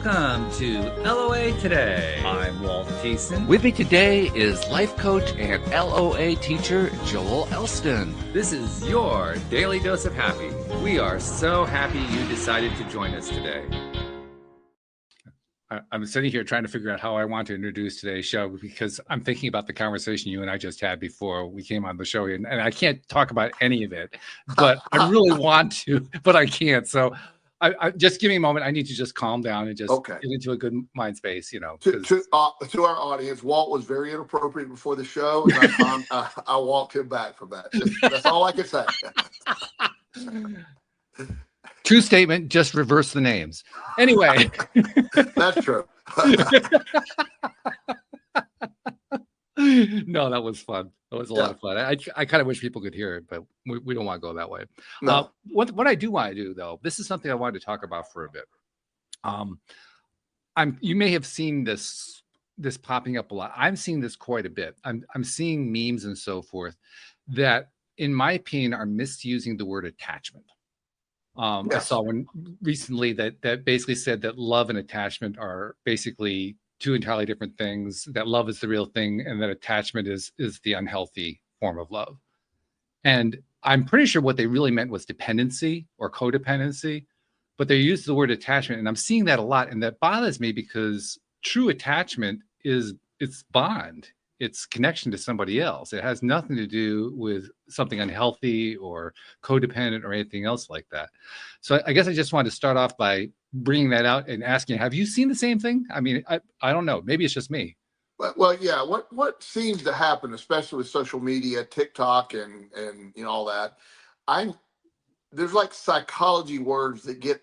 Welcome to LOA Today. I'm Walt Jason. With me today is life coach and LOA teacher Joel Elston. This is your daily dose of happy. We are so happy you decided to join us today. I'm sitting here trying to figure out how I want to introduce today's show because I'm thinking about the conversation you and I just had before we came on the show, and I can't talk about any of it, but I really want to, but I can't. So I just give me a moment. I need to just calm down and just get into a good mind space, you know. To our audience, Walt was very inappropriate before the show, and I walked him back from that. That's all I can say. True statement, just reverse the names. Anyway. That's true. No, that was fun. That was a lot of fun. I kind of wish people could hear it, but we don't want to go that way. No. What I do want to do, though, this is something I wanted to talk about for a bit. You may have seen this popping up a lot. I'm seeing this quite a bit. I'm seeing memes and so forth that, in my opinion, are misusing the word attachment. I saw one recently that basically said that love and attachment are basically two entirely different things, that love is the real thing and that attachment is the unhealthy form of love. And I'm pretty sure what they really meant was dependency or codependency, but they used the word attachment, and I'm seeing that a lot, and that bothers me because true attachment it's bond. It's connection to somebody else. It has nothing to do with something unhealthy or codependent or anything else like that. So I guess I just wanted to start off by bringing that out and asking, have you seen the same thing? I mean, I don't know. Maybe it's just me. Well, yeah. What seems to happen, especially with social media, TikTok, and all that, there's like psychology words that get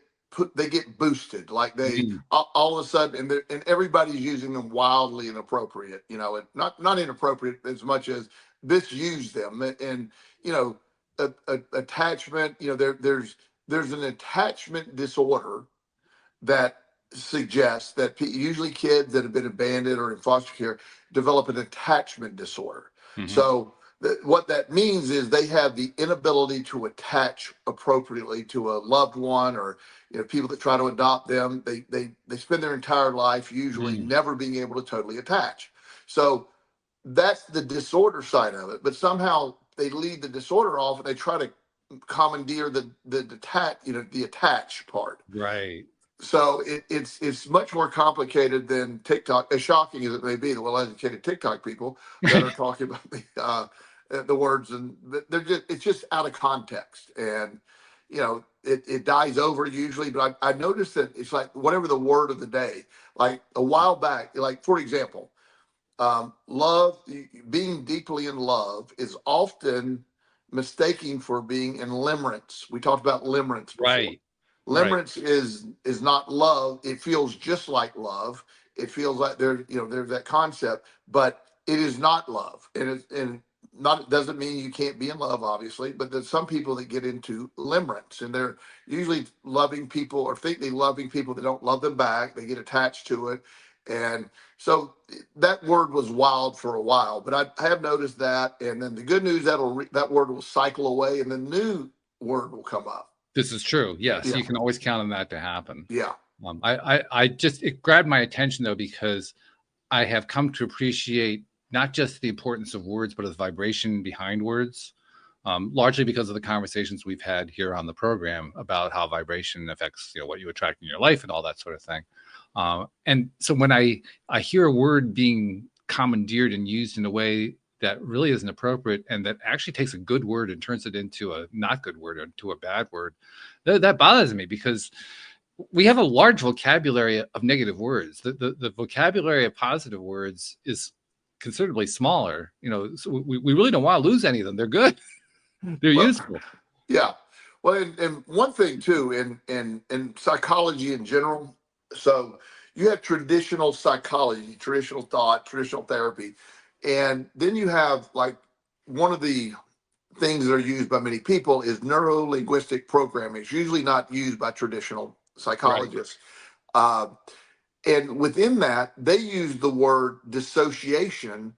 boosted, like they all of a sudden, and everybody's using them wildly inappropriate, and not inappropriate as much as misuse them. And attachment, there's an attachment disorder that suggests that usually kids that have been abandoned or in foster care develop an attachment disorder. So what that means is they have the inability to attach appropriately to a loved one, or people that try to adopt them. They spend their entire life usually never being able to totally attach. So that's the disorder side of it. But somehow they leave the disorder off and they try to commandeer the attach part. Right. So it's much more complicated than TikTok, as shocking as it may be, the well-educated TikTok people that are talking about the words, and it's just out of context, and it dies over usually. But I noticed that it's like whatever the word of the day, like a while back, like for example, love, being deeply in love is often mistaken for being in limerence. We talked about limerence before. Right. Limerence is not love. It feels just like love. It feels like there's that concept, but it is not love. And not doesn't mean you can't be in love, obviously, but there's some people that get into limerence, and they're usually loving people or think they're loving people that don't love them back. They get attached to it. And so that word was wild for a while, but I have noticed that. And then the good news, that word will cycle away and the new word will come up. This is true. Yes, you can always count on that to happen. Yeah. It grabbed my attention though, because I have come to appreciate not just the importance of words, but the vibration behind words, largely because of the conversations we've had here on the program about how vibration affects what you attract in your life and all that sort of thing. And so when I hear a word being commandeered and used in a way that really isn't appropriate, and that actually takes a good word and turns it into a not good word or into a bad word, that bothers me, because we have a large vocabulary of negative words. The vocabulary of positive words is considerably smaller. So we really don't want to lose any of them. They're good. They're useful. Yeah. Well, and one thing too, in psychology in general, so you have traditional psychology, traditional thought, traditional therapy. And then you have, like, one of the things that are used by many people is neuro-linguistic programming. It's usually not used by traditional psychologists. Right. And within that, they use the word dissociation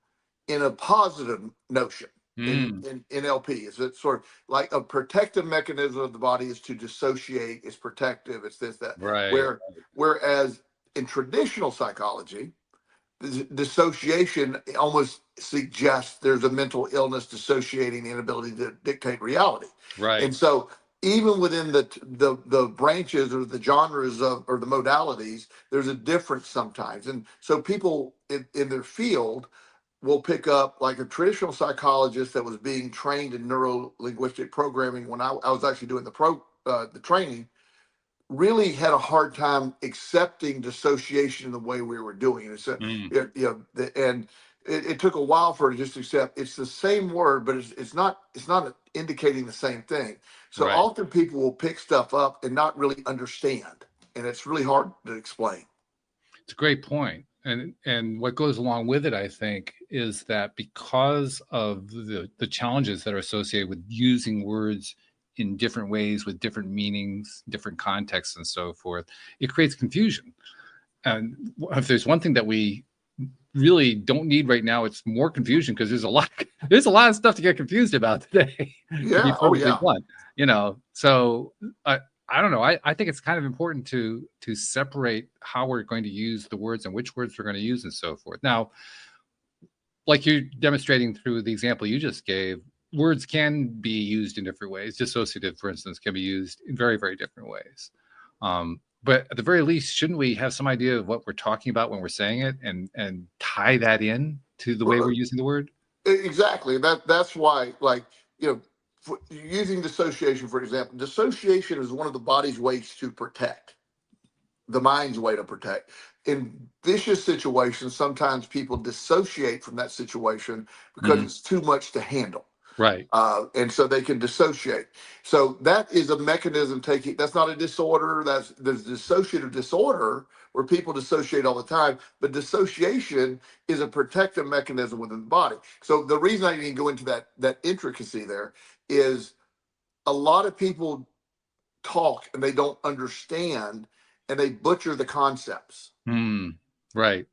in a positive notion. In NLP, is it sort of like a protective mechanism of the body is to dissociate, it's protective, it's this, that. Right. Whereas in traditional psychology, dissociation almost suggests there's a mental illness dissociating the inability to dictate reality. Right. And so even within the branches or the genres of or the modalities, there's a difference sometimes. And so people in their field will pick up like a traditional psychologist that was being trained in neuro linguistic programming when I was actually doing the training, really had a hard time accepting dissociation in the way we were doing it. So, and it took a while for her to just accept it's the same word, but it's not indicating the same thing. So often people will pick stuff up and not really understand, and it's really hard to explain. It's a great point. And what goes along with it, I think, is that because of the challenges that are associated with using words in different ways with different meanings, different contexts, and so forth, it creates confusion. And if there's one thing that we really don't need right now, it's more confusion, because there's a lot of stuff to get confused about today. Yeah. To be perfectly blunt, So I don't know. I think it's kind of important to separate how we're going to use the words and which words we're going to use and so forth. Now, like you're demonstrating through the example you just gave, words can be used in different ways. Dissociative, for instance, can be used in very, very different ways. But at the very least, shouldn't we have some idea of what we're talking about when we're saying it and tie that in to the way we're using the word? Exactly. That's why, using dissociation, for example, dissociation is one of the body's ways to protect, the mind's way to protect. In vicious situations, sometimes people dissociate from that situation because it's too much to handle. Right. And so they can dissociate. So that is a mechanism that's not a disorder. There's dissociative disorder where people dissociate all the time, but dissociation is a protective mechanism within the body. So the reason I didn't go into that intricacy there is a lot of people talk and they don't understand and they butcher the concepts. Right.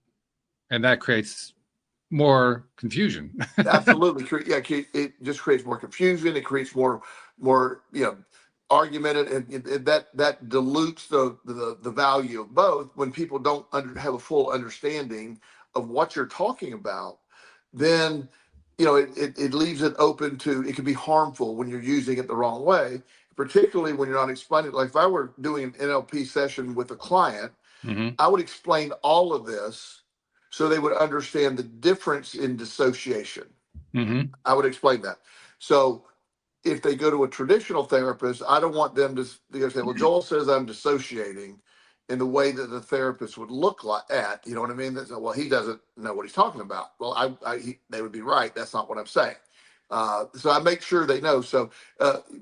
And that creates more confusion. Absolutely. Yeah, it just creates more confusion. It creates more argument, and that dilutes the value of both. When people don't have a full understanding of what you're talking about, then it leaves it open to, it can be harmful when you're using it the wrong way, particularly when you're not explaining it. Like if I were doing an NLP session with a client, I would explain all of this so they would understand the difference in dissociation. I would explain that. So if they go to a traditional therapist, I don't want them to say, well, Joel says I'm dissociating, in the way that the therapist would look like at, you know what I mean? Well, he doesn't know what he's talking about. Well, they would be right. That's not what I'm saying. So I make sure they know. So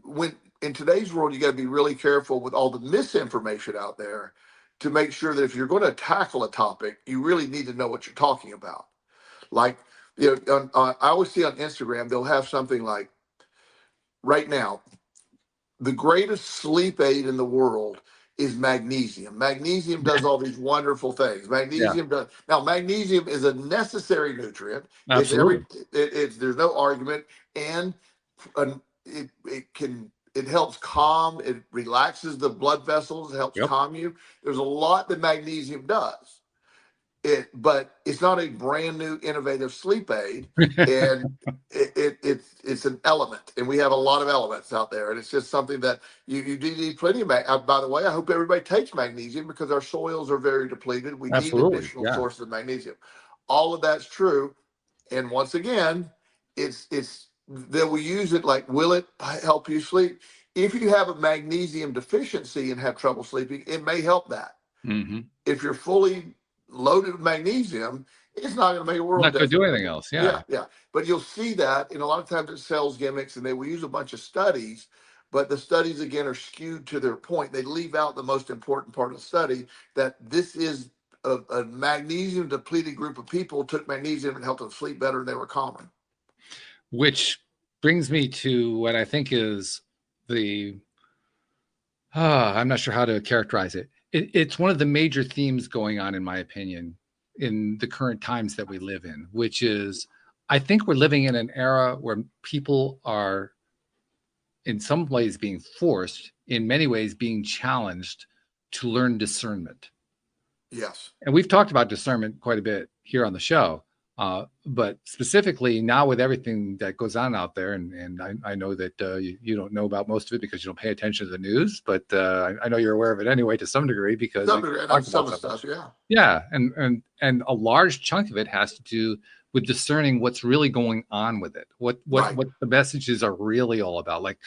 when in today's world, you got to be really careful with all the misinformation out there to make sure that if you're going to tackle a topic, you really need to know what you're talking about. Like, I always see on Instagram, they'll have something like, right now, the greatest sleep aid in the world is magnesium. Magnesium does all these wonderful things. Magnesium is a necessary nutrient. Absolutely. There's no argument, and it helps calm. It relaxes the blood vessels. It helps calm you. There's a lot that magnesium does. But it's not a brand new innovative sleep aid, and it's an element, and we have a lot of elements out there, and it's just something that you do need plenty of. By the way, I hope everybody takes magnesium because our soils are very depleted. We need additional sources of magnesium. All of that's true, and once again, it's that we use it like, will it help you sleep? If you have a magnesium deficiency and have trouble sleeping, it may help that. If you're fully loaded with magnesium, it's not going to make a world of difference. Not going to do anything else. Yeah. But you'll see that, and a lot of times it sells gimmicks, and they will use a bunch of studies, but the studies again are skewed to their point. They leave out the most important part of the study, that this is a magnesium depleted group of people took magnesium and helped them sleep better, and they were calmer. Which brings me to what I think is I'm not sure how to characterize it. It's one of the major themes going on, in my opinion, in the current times that we live in, which is, I think we're living in an era where people are in some ways being forced, in many ways being challenged to learn discernment. Yes. And we've talked about discernment quite a bit here on the show. But specifically now with everything that goes on out there, and I know that you don't know about most of it because you don't pay attention to the news, but I know you're aware of it anyway to some degree because Some we degree, talked some about of the stuff, yeah. yeah, and a large chunk of it has to do with discerning what's really going on with it, what Right. the messages are really all about. Like,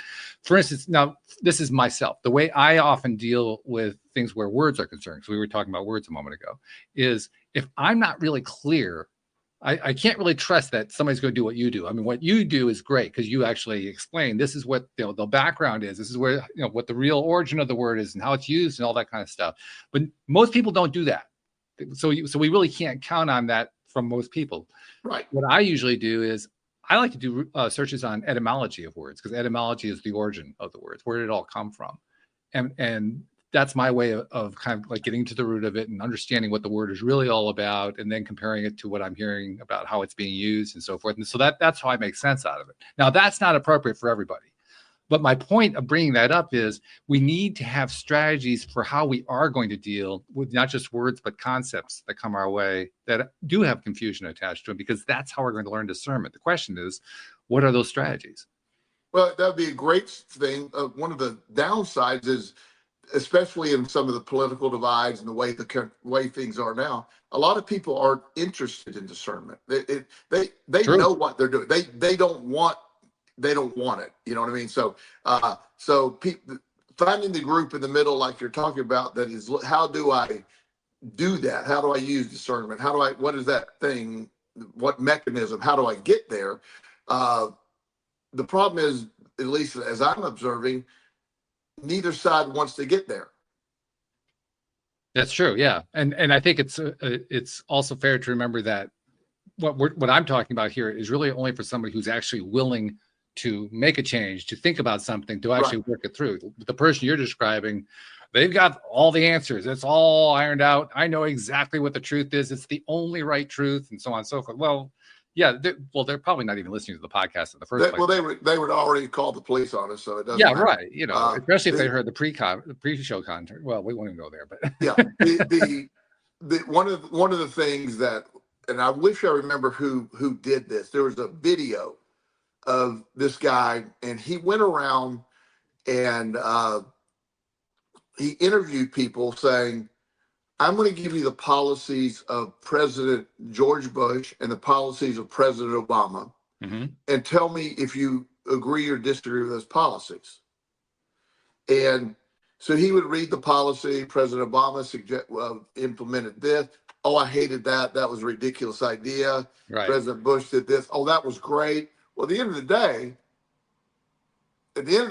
for instance, now this is myself. The way I often deal with things where words are concerned, because we were talking about words a moment ago, is if I'm not really clear, I can't really trust that somebody's going to do what you do. I mean, what you do is great because you actually explain this is what the background is. This is where what the real origin of the word is and how it's used and all that kind of stuff. But most people don't do that. So we really can't count on that from most people. Right. What I usually do is I like to do searches on etymology of words, because etymology is the origin of the words. Where did it all come from? And that's my way of kind of like getting to the root of it and understanding what the word is really all about, and then comparing it to what I'm hearing about how it's being used and so forth. And so that's how I make sense out of it. Now, that's not appropriate for everybody. But my point of bringing that up is we need to have strategies for how we are going to deal with not just words, but concepts that come our way that do have confusion attached to them, because that's how we're going to learn discernment. The question is, what are those strategies? Well, that would be a great thing. One of the downsides is, especially in some of the political divides and the way things are now, a lot of people aren't interested in discernment. They True. know what they're doing. They don't want it. You know what I mean? So finding the group in the middle, like you're talking about, that is, how do I do that? How do I use discernment? What is that thing? What mechanism? How do I get there? The problem is, at least as I'm observing, neither side wants to get there. That's true. Yeah. And I think it's also fair to remember that what I'm talking about here is really only for somebody who's actually willing to make a change, to think about something, to actually work it through. The person you're describing, they've got all the answers. It's all ironed out. I know exactly what the truth is. It's the only right truth, and so on and so forth. Well, yeah, they're probably not even listening to the podcast in the first place. Well, they would already call the police on us, so it doesn't matter. Right. Especially if they heard the pre-show content. Well, we won't even go there, but yeah, one of the things that, and I wish I remember who did this. There was a video of this guy, and he went around and he interviewed people saying, I'm going to give you the policies of President George Bush and the policies of President Obama, and tell me if you agree or disagree with those policies. And so he would read the policy. President Obama implemented this. Oh, I hated that. That was a ridiculous idea. Right. President Bush did this. Oh, that was great. Well, at the end of the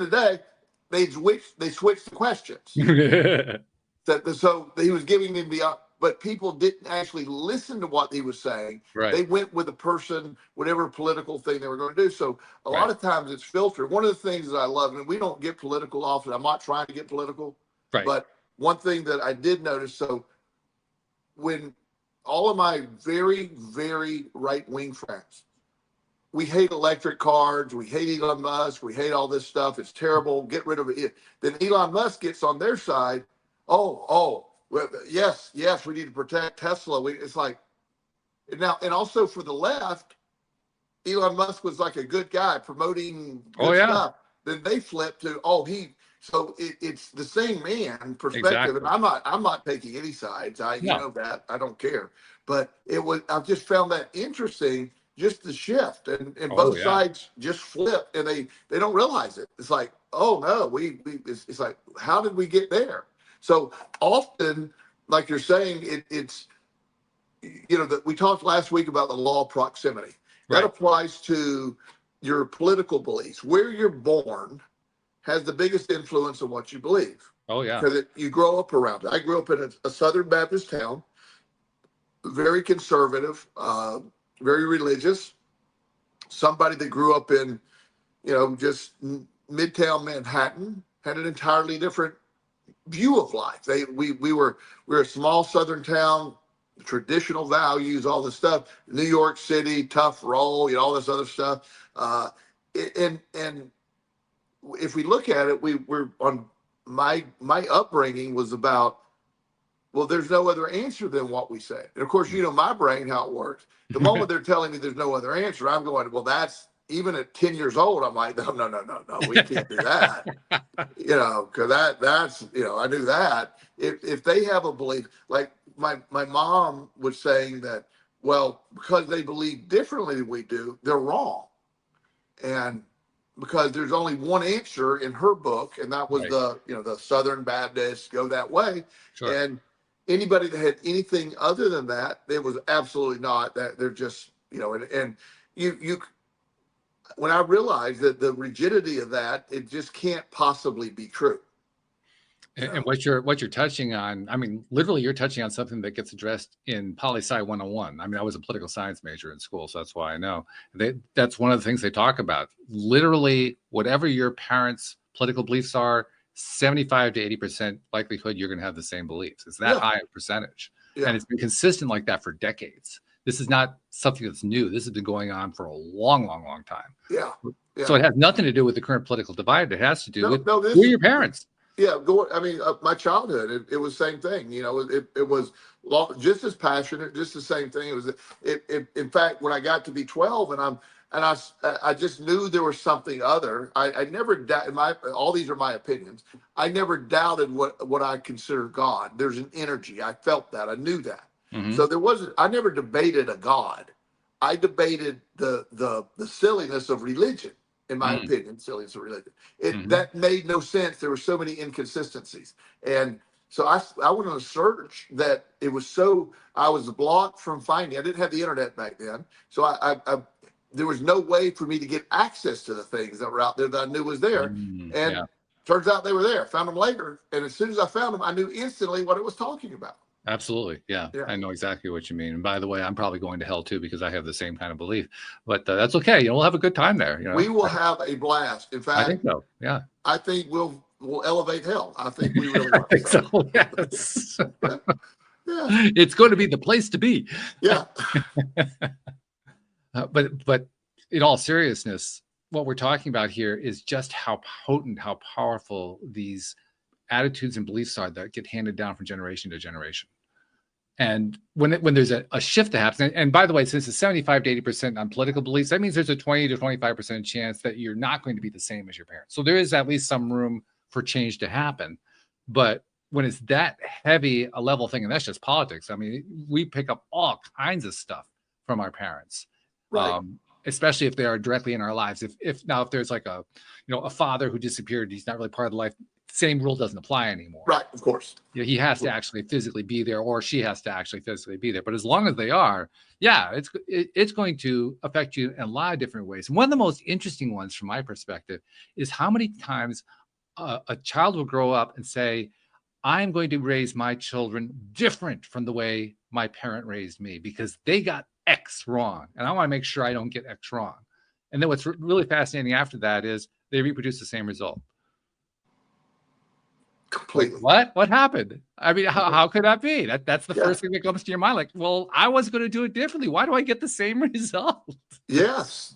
day, they switched the questions. So he was giving them but people didn't actually listen to what he was saying. Right. They went with the person, whatever political thing they were going to do. So a lot of times it's filtered. One of the things that I love, and we don't get political often. I'm not trying to get political, but one thing that I did notice, so when all of my very, very right-wing friends, we hate electric cars, we hate Elon Musk, we hate all this stuff, it's terrible, get rid of it. Then Elon Musk gets on their side, well, yes, we need to protect Tesla. It's like, now, and also for the left, Elon Musk was like a good guy promoting good stuff. Then they flip to, so it's the same man perspective. Exactly. And I'm not taking any sides. You know that, I don't care. But I just found that interesting, just the shift, and both sides just flip, and they don't realize it. It's like, oh no, it's like, how did we get there? So often, like you're saying, it's, that we talked last week about the law of proximity. That applies to your political beliefs. Where you're born has the biggest influence on what you believe. Oh, yeah. Because you grow up around it. I grew up in a Southern Baptist town, very conservative, very religious. Somebody that grew up in, just Midtown Manhattan had an entirely different view of life. We're a small Southern town, traditional values, all this stuff. New York City, tough roll, all this other stuff. And if we look at it, we're on my upbringing was about well, there's no other answer than what we say. And of course, you know my brain, how it works. The moment they're telling me there's no other answer, I'm going, well, that's, even at 10 years old, I'm like, no, we can't do that. You know, because that's, you know, I knew that. If they have a belief, like my mom was saying that, well, because they believe differently than we do, they're wrong. And because there's only one answer in her book, and that was the, you know, the Southern Baptists go that way. Sure. And anybody that had anything other than that, it was absolutely not. That they're just, you know, and you when I realized that the rigidity of that, it just can't possibly be true. And what you're touching on, I mean, literally you're touching on something that gets addressed in Poli-Sci 101. I mean, I was a political science major in school, so that's why I know. That's one of the things they talk about. Literally, whatever your parents' political beliefs are, 75 to 80% likelihood you're going to have the same beliefs. It's that high a percentage. Yeah. And it's been consistent like that for decades. This is not something that's new. This has been going on for a long time. Yeah. So it has nothing to do with the current political divide. It has to do with who are your parents. Yeah, I mean, my childhood, it was the same thing. You know, it was just as passionate, just the same thing. It was, in fact, when I got to be 12, and I just knew there was something other. I never doubted. All these are my opinions. I never doubted what I consider God. There's an energy. I felt that. I knew that. Mm-hmm. So I never debated a God. I debated the silliness of religion. In my opinion, silliness of religion. That made no sense. There were so many inconsistencies. And so I went on a search that it was I was blocked from finding. I didn't have the internet back then. So I there was no way for me to get access to the things that were out there that I knew was there. And turns out they were there. Found them later. And as soon as I found them, I knew instantly what it was talking about. Absolutely. Yeah. I know exactly what you mean. And by the way, I'm probably going to hell too, because I have the same kind of belief, but that's okay. You know, we'll have a good time there. You know? We will have a blast. In fact, I think so. Yeah. I think we'll elevate hell. I think we really want I think so. Yes. Yeah. It's going to be the place to be. Yeah. But in all seriousness, what we're talking about here is just how potent, how powerful these attitudes and beliefs are that get handed down from generation to generation. And when there's a shift that happens, and by the way, since it's 75 to 80% on political beliefs, that means there's a 20 to 25% chance that you're not going to be the same as your parents. So there is at least some room for change to happen. But when it's that heavy a level thing, and that's just politics, I mean, we pick up all kinds of stuff from our parents. Right. Especially if they are directly in our lives. If there's like a father who disappeared, he's not really part of the life. Same rule doesn't apply anymore. Right, of course. You know, he has to actually physically be there, or she has to actually physically be there. But as long as they are, it's going to affect you in a lot of different ways. And one of the most interesting ones, from my perspective, is how many times a child will grow up and say, "I'm going to raise my children different from the way my parent raised me because they got X wrong, and I want to make sure I don't get X wrong." And then what's really fascinating after that is they reproduce the same result. Completely. What happened? I mean, how could that be? That's the first thing that comes to your mind. Like, well, I was going to do it differently. Why do I get the same result? Yes.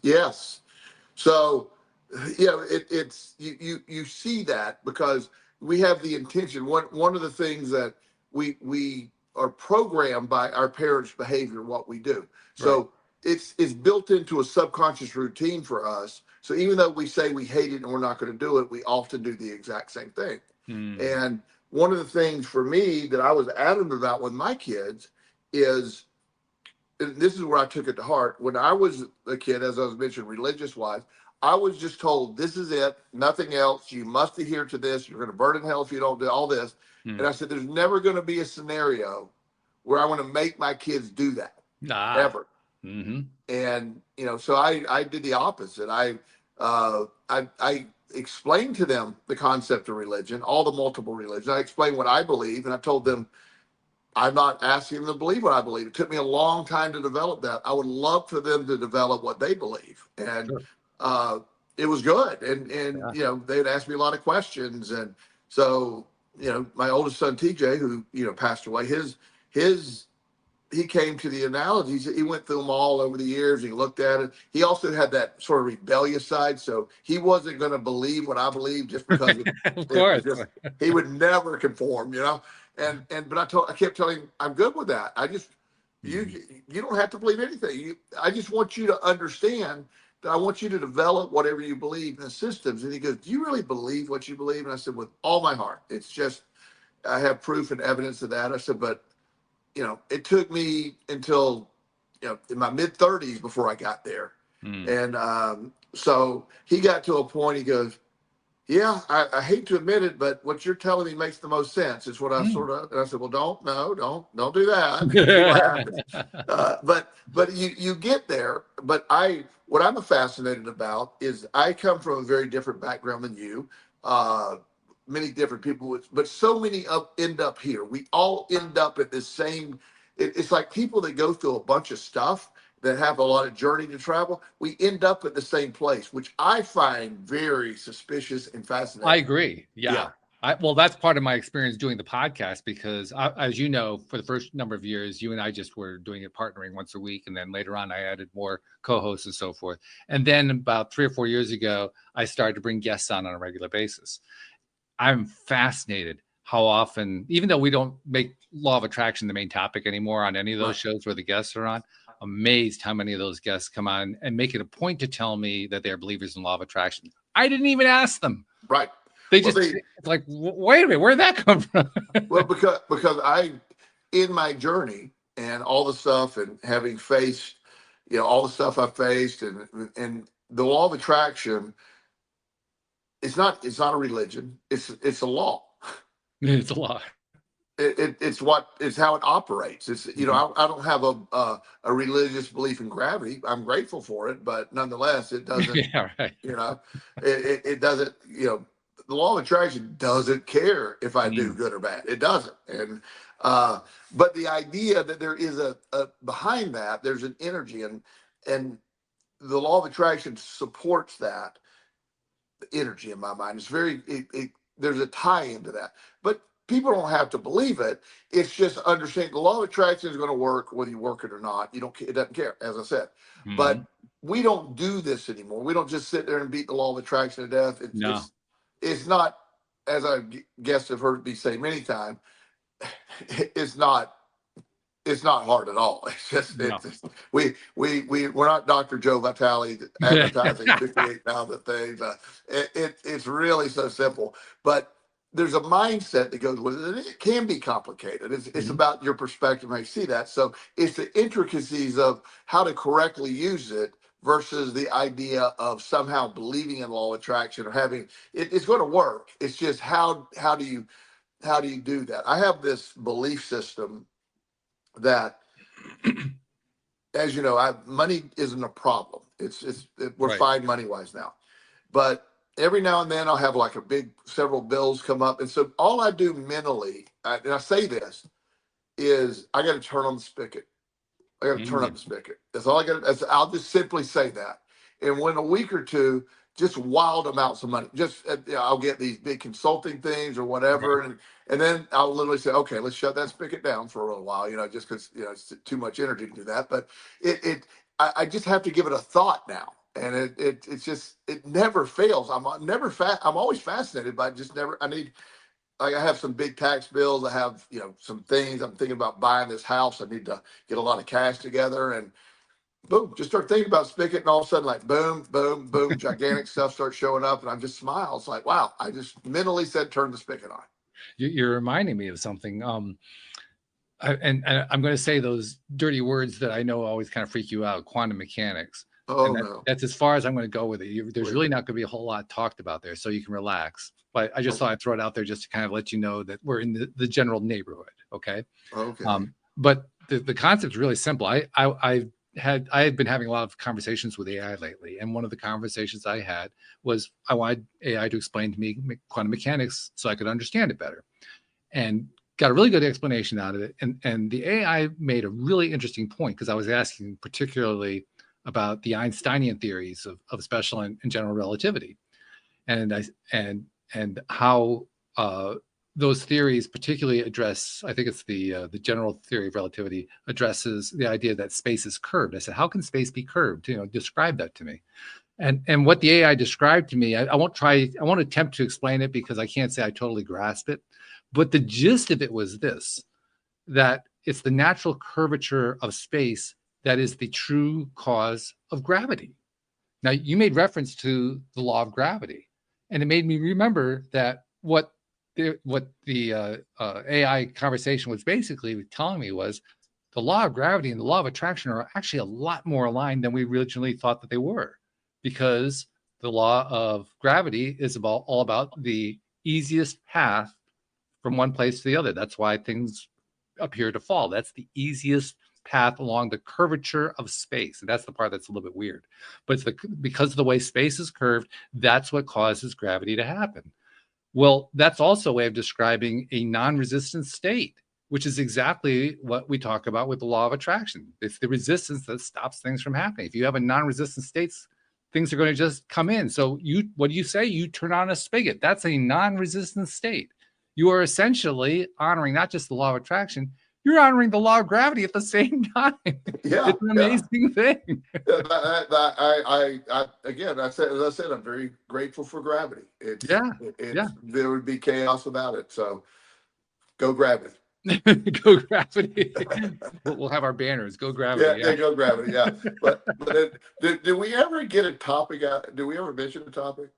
So, it's you see that because we have the intention. One of the things that we are programmed by our parents' behavior, what we do. So it's built into a subconscious routine for us. So even though we say we hate it and we're not going to do it, we often do the exact same thing. And one of the things for me that I was adamant about with my kids is, and this is where I took it to heart. When I was a kid, as I was mentioning, religious wise, I was just told, this is it, nothing else. You must adhere to this. You're going to burn in hell if you don't do all this. And I said, there's never going to be a scenario where I want to make my kids do that. Ever. And, so I did the opposite. I explained to them the concept of religion, all the multiple religions. I explained what I believe, and I told them I'm not asking them to believe what I believe. It took me a long time to develop that. I would love for them to develop what they believe. And it was good. And they'd ask me a lot of questions. And so, my oldest son, TJ, who, passed away, he came to the analogies. He went through them all over the years. He looked at it. He also had that sort of rebellious side. So he wasn't going to believe what I believe just because of course. He would never conform, But I kept telling him, I'm good with that. You don't have to believe anything. I just want you to understand that I want you to develop whatever you believe in the systems. And he goes, do you really believe what you believe? And I said, with all my heart. It's just, I have proof and evidence of that. I said, but it took me until, in my mid 30s before I got there. And so he got to a point, he goes, yeah, I hate to admit it, but what you're telling me makes the most sense. It's what I and I said, well, don't do that. See what happens. But you get there. But what I'm fascinated about is I come from a very different background than you. Many different people, but so many end up here. We all end up at this same. It's like people that go through a bunch of stuff that have a lot of journey to travel, we end up at the same place, which I find very suspicious and fascinating. I agree. Yeah. Well, that's part of my experience doing the podcast, because as you know, for the first number of years, you and I just were doing it partnering once a week. And then later on, I added more co-hosts and so forth. And then about 3 or 4 years ago, I started to bring guests on a regular basis. I'm fascinated how often, even though we don't make law of attraction the main topic anymore on any of those shows where the guests are on, amazed how many of those guests come on and make it a point to tell me that they're believers in law of attraction. I didn't even ask them. Right. They just it's like, wait a minute, where'd that come from? Well, because I, in my journey and all the stuff and having faced, all the stuff I faced and the law of attraction, it's not a religion. It's a law. It's a law. It's how it operates. It's I don't have a religious belief in gravity. I'm grateful for it, but nonetheless, it doesn't. Yeah, right. It doesn't. The law of attraction doesn't care if I do good or bad. It doesn't. And but the idea that there is a behind that, there's an energy, and the law of attraction supports that energy in my mind. It's very there's a tie into that, but people don't have to believe it. It's just understanding the law of attraction is going to work whether you work it or not. It doesn't care, as I said. But we don't do this anymore. We don't just sit there and beat the law of attraction to death. It's not, as I guess have heard me say many times, it's not hard at all. It's just we're not Dr. Joe Vitale advertising 58,000 things. It's really so simple, but there's a mindset that goes with it. It can be complicated. It's about your perspective, how you see that. So it's the intricacies of how to correctly use it versus the idea of somehow believing in law of attraction or having it's going to work. It's just how do you do that? I have this belief system that, as you know, money isn't a problem. We're fine money wise now, but every now and then I'll have like several bills come up. And so all I do mentally, and I say this, is I got to turn on the spigot. I got to turn up the spigot. That's all I got to, I'll just simply say that. And when a week or two, just wild amounts of money, I'll get these big consulting things or whatever. And then I'll literally say, okay, let's shut that spigot down for a little while, just because, it's too much energy to do that. But I just have to give it a thought now. And it's just, it never fails. I'm always fascinated by it. Just never, I have some big tax bills. I have, some things I'm thinking about buying this house. I need to get a lot of cash together and boom, just start thinking about spigot. And all of a sudden, like boom, boom, boom, gigantic stuff starts showing up. And I just smile. It's like, wow, I just mentally said, turn the spigot on. You're reminding me of something. And I'm going to say those dirty words that I know always kind of freak you out, quantum mechanics. No. That's as far as I'm going to go with it. There's really not going to be a whole lot talked about there, so you can relax. But I just thought I'd throw it out there just to kind of let you know that we're in the general neighborhood. Okay. Okay. But the concept is really simple. I had been having a lot of conversations with AI lately, and one of the conversations I had was I wanted AI to explain to me quantum mechanics so I could understand it better, and got a really good explanation out of it. And the AI made a really interesting point, because I was asking particularly about the Einsteinian theories of special and general relativity, and how those theories particularly address, I think it's the general theory of relativity addresses the idea that space is curved. I said, how can space be curved? Describe that to me. And what the AI described to me, I won't attempt to explain it because I can't say I totally grasp it, But the gist of it was this, that it's the natural curvature of space that is the true cause of gravity. Now, you made reference to the law of gravity, and it made me remember that what the AI conversation was basically telling me was the law of gravity and the law of attraction are actually a lot more aligned than we originally thought that they were, because the law of gravity is all about the easiest path from one place to the other. That's why things appear to fall. That's the easiest path along the curvature of space. And that's the part that's a little bit weird. But it's because of the way space is curved, that's what causes gravity to happen. Well, that's also a way of describing a non-resistant state, which is exactly what we talk about with the law of attraction. It's the resistance that stops things from happening. If you have a non-resistant state, things are going to just come in. So what do you say? You turn on a spigot. That's a non-resistant state. You are essentially honoring not just the law of attraction, you're honoring the law of gravity at the same time. Yeah, it's an amazing thing. Again, as I said, I'm very grateful for gravity. Yeah. There would be chaos without it. So go gravity. Go gravity. We'll have our banners. Go gravity. Yeah, go gravity. Yeah. But do we ever get a topic out? Do we ever mention a topic?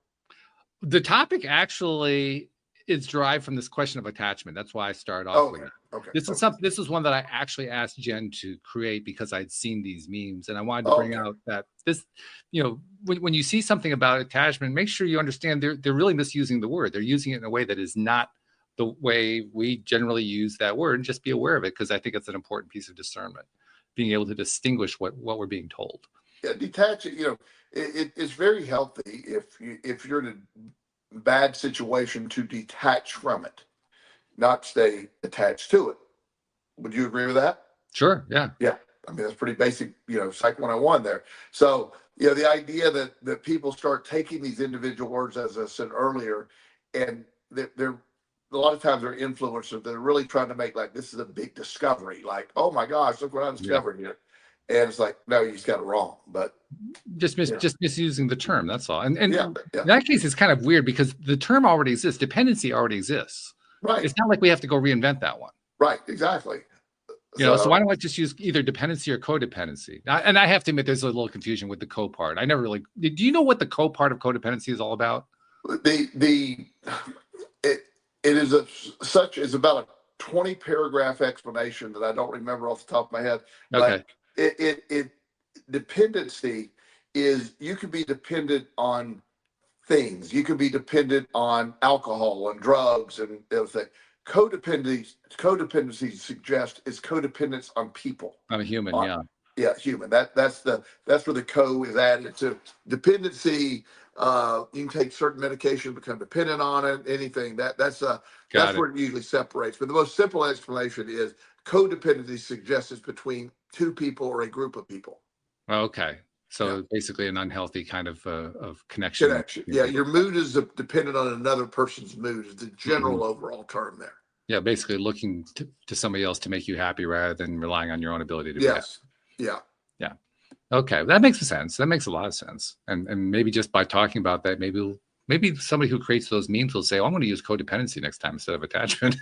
The topic actually is derived from this question of attachment. That's why I started off with it. Okay. This is one that I actually asked Jen to create because I'd seen these memes, and I wanted to bring out that this, when you see something about attachment, make sure you understand they're really misusing the word. They're using it in a way that is not the way we generally use that word, and just be aware of it, because I think it's an important piece of discernment, being able to distinguish what we're being told. Yeah, detach it. It's very healthy if you're in a bad situation to detach from it, not stay attached to it. Would you agree with that? Sure. Yeah. Yeah. I mean, that's pretty basic, Psych 101 there. So, the idea that people start taking these individual words, as I said earlier, and they're a lot of times they're influencers that are really trying to make like, this is a big discovery. Like, oh my gosh, look what I discovered here. And it's like, no, you just got it wrong. But just misusing the term. That's all. And in yeah. that case, it's kind of weird because the term already exists. Dependency already exists. Right. It's not like we have to go reinvent that one. Right. Exactly. So why don't I just use either dependency or codependency? And I have to admit, there's a little confusion with the co part. I never really. Do you know what the co part of codependency is all about? It is it's about a 20 paragraph explanation that I don't remember off the top of my head. Okay. It dependency is, you can be dependent on things. You can be dependent on alcohol and drugs and everything. Codependency suggests is codependence on people. I'm a human. Yeah, human. That's where the co is added to dependency. You can take certain medication, become dependent on it. Anything that's where it usually separates. But the most simple explanation is codependency suggests it's between two people or a group of people. Okay. So basically an unhealthy kind of connection. Yeah, your mood is dependent on another person's mood is the general overall term there. Yeah, basically looking to somebody else to make you happy rather than relying on your own ability to be happy. Yeah. Okay, that makes sense. That makes a lot of sense. And maybe just by talking about that, maybe somebody who creates those memes will say, "Oh, I'm going to use codependency next time instead of attachment."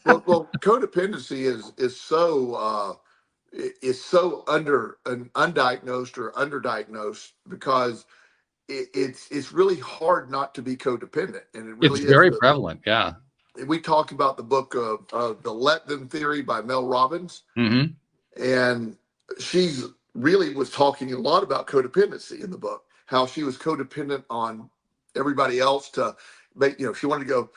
well, codependency is so undiagnosed or underdiagnosed because it's really hard not to be codependent, and it really it's very prevalent. Yeah, we talk about the book of the Let Them Theory by Mel Robbins, and she's really was talking a lot about codependency in the book, how she was codependent on everybody else to make, she wanted to go